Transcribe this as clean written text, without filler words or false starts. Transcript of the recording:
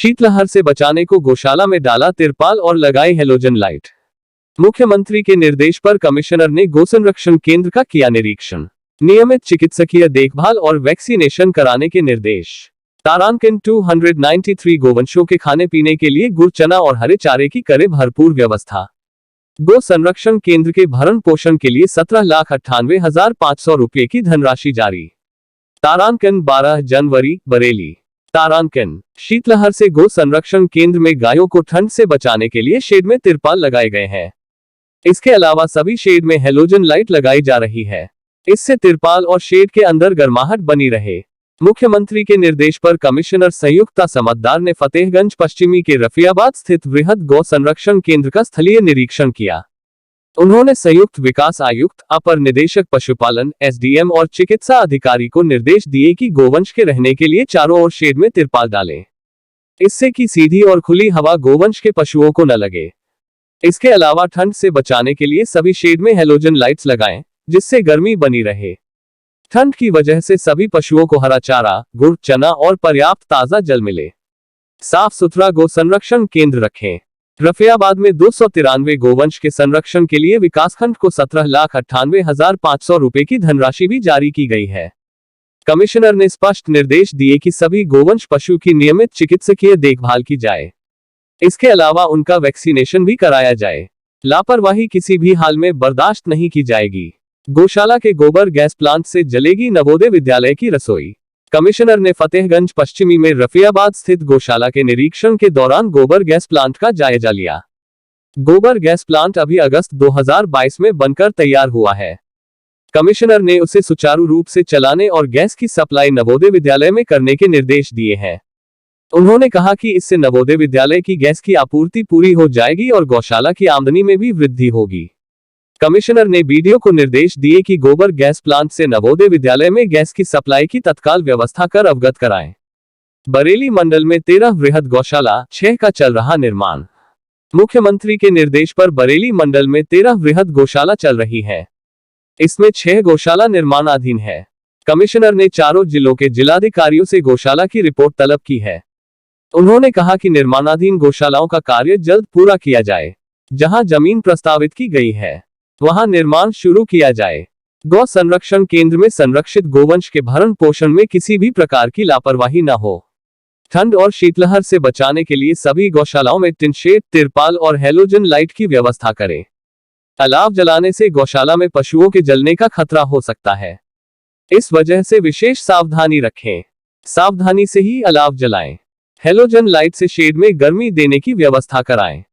शीतलहर से बचाने को गौशाला में डाला तिरपाल और लगाई हैलोजन लाइट। मुख्यमंत्री के निर्देश पर कमिश्नर ने गौसंरक्षण केंद्र का किया निरीक्षण। नियमित चिकित्सकीय देखभाल और वैक्सीनेशन कराने के निर्देश। तारांकिन 293 गोवंशों के खाने पीने के लिए गुड़, चना और हरे चारे की करे भरपूर व्यवस्था। गौ संरक्षण केंद्र के भरण पोषण के लिए 17,98,500 रुपये की धनराशि जारी। तारांकिन 12 जनवरी बरेली। तारांकिन शीतलहर से गौ संरक्षण केंद्र में गायों को ठंड से बचाने के लिए शेड में तिरपाल लगाए गए हैं। इसके अलावा सभी शेड में हैलोजन लाइट लगाई जा रही है। इससे तिरपाल और शेड के अंदर गर्माहट बनी रहे। मुख्यमंत्री के निर्देश पर कमिश्नर संयुक्ता समद्दार ने फतेहगंज पश्चिमी के रफियाबाद स्थित वृहद गौ संरक्षण केंद्र का स्थलीय निरीक्षण किया। उन्होंने संयुक्त विकास आयुक्त, अपर निदेशक पशुपालन एसडीएम और चिकित्सा अधिकारी को निर्देश दिए कि गोवंश के रहने के लिए चारों ओर शेड में तिरपाल डालें। इससे कि सीधी और खुली हवा गोवंश के पशुओं को न लगे। इसके अलावा ठंड से बचाने के लिए सभी शेड में हैलोजन लाइट्स लगाएं, जिससे गर्मी बनी रहे। ठंड की वजह से सभी पशुओं को हरा चारा, गुड़, चना और पर्याप्त ताजा जल मिले। साफ सुथरा गौ संरक्षण केंद्र रखें। रफियाबाद में 293 गोवंश के संरक्षण के लिए विकासखंड को 17,98,500 रुपये की धनराशि भी जारी की गई है। कमिश्नर ने स्पष्ट निर्देश दिए कि सभी गोवंश पशु की नियमित चिकित्सकीय देखभाल की जाए। इसके अलावा उनका वैक्सीनेशन भी कराया जाए। लापरवाही किसी भी हाल में बर्दाश्त नहीं की जाएगी। गौशाला के गोबर गैस प्लांट से जलेगी नवोदय विद्यालय की रसोई। कमिश्नर ने फतेहगंज पश्चिमी में रफियाबाद स्थित गौशाला के निरीक्षण के दौरान गोबर गैस प्लांट का जायजा लिया। गोबर गैस प्लांट अभी अगस्त 2022 में बनकर तैयार हुआ है। कमिश्नर ने उसे सुचारू रूप से चलाने और गैस की सप्लाई नवोदय विद्यालय में करने के निर्देश दिए हैं। उन्होंने कहा कि इससे नवोदय विद्यालय की गैस की आपूर्ति पूरी हो जाएगी और गौशाला की आमदनी में भी वृद्धि होगी। कमिश्नर ने बीडीओ को निर्देश दिए कि गोबर गैस प्लांट से नवोदय विद्यालय में गैस की सप्लाई की तत्काल व्यवस्था कर अवगत कराएं। बरेली मंडल में 13 वृहद गौशाला, 6 का चल रहा निर्माण। मुख्यमंत्री के निर्देश पर बरेली मंडल में 13 वृहद गौशाला चल रही है। इसमें 6 गौशाला निर्माणाधीन है। कमिश्नर ने चारों जिलों के जिलाधिकारियों से गौशाला की रिपोर्ट तलब की है। उन्होंने कहा कि निर्माणाधीन गौशालाओं का कार्य जल्द पूरा किया जाए। जहां जमीन प्रस्तावित की गई है, वहां निर्माण शुरू किया जाए। गौ संरक्षण केंद्र में संरक्षित गोवंश के भरण पोषण में किसी भी प्रकार की लापरवाही न हो। ठंड और शीतलहर से बचाने के लिए सभी गौशालाओं में टिन शेड, तिरपाल और हैलोजन लाइट की व्यवस्था करें। अलाव जलाने से गौशाला में पशुओं के जलने का खतरा हो सकता है। इस वजह से विशेष सावधानी रखें। सावधानी से ही अलाव जलाएं। हैलोजन लाइट से शेड में गर्मी देने की व्यवस्था कराएं।